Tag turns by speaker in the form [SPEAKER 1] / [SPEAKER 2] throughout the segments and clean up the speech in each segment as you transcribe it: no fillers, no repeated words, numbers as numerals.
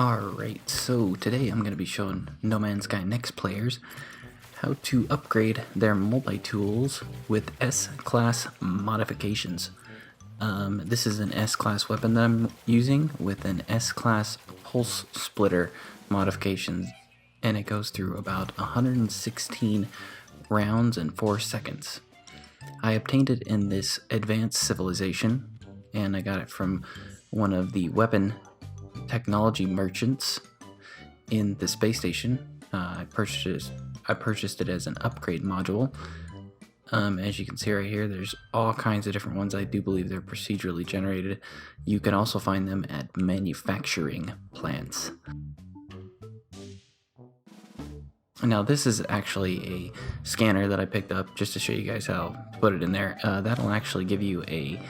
[SPEAKER 1] Alright, so today I'm going to be showing No Man's Sky Next players how to upgrade their multi-tools with S-Class modifications. This is an S-Class weapon that I'm using with an S-Class pulse splitter modification, and it goes through about 116 rounds in 4 seconds. I obtained it in this advanced civilization, and I got it from one of the weapon technology merchants in the space station. I purchased it as an upgrade module. As you can see right here, there's all kinds of different ones. I do believe they're procedurally generated. You can also find them at manufacturing plants. Now this is actually a scanner that I picked up just to show you guys how to put it in there. That'll actually give you a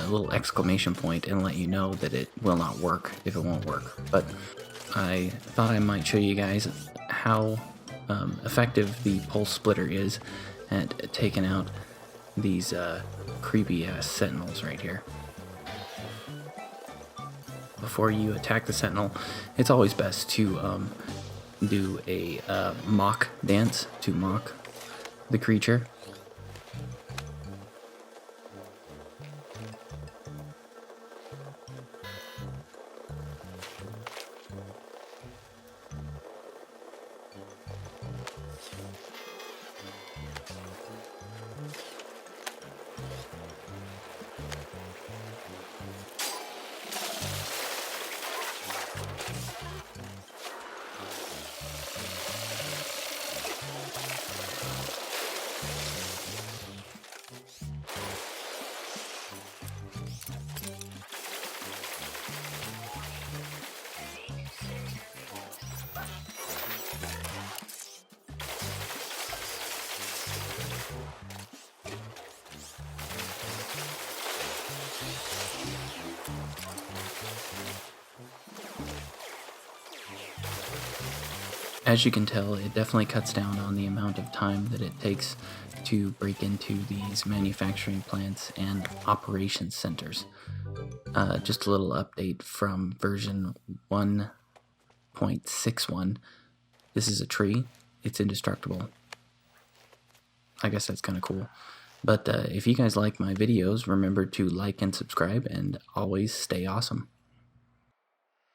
[SPEAKER 1] little exclamation point and let you know that it will not work if it won't work. But I thought I might show you guys how effective the pulse splitter is at taking out these creepy ass sentinels right here. Before you attack the sentinel, it's always best to do a mock dance to mock the creature. As you can tell, it definitely cuts down on the amount of time that it takes to break into these manufacturing plants and operations centers. Just a little update from version 1.61. This is a tree. It's indestructible. I guess that's kind of cool. But if you guys like my videos, remember to like and subscribe, and always stay awesome.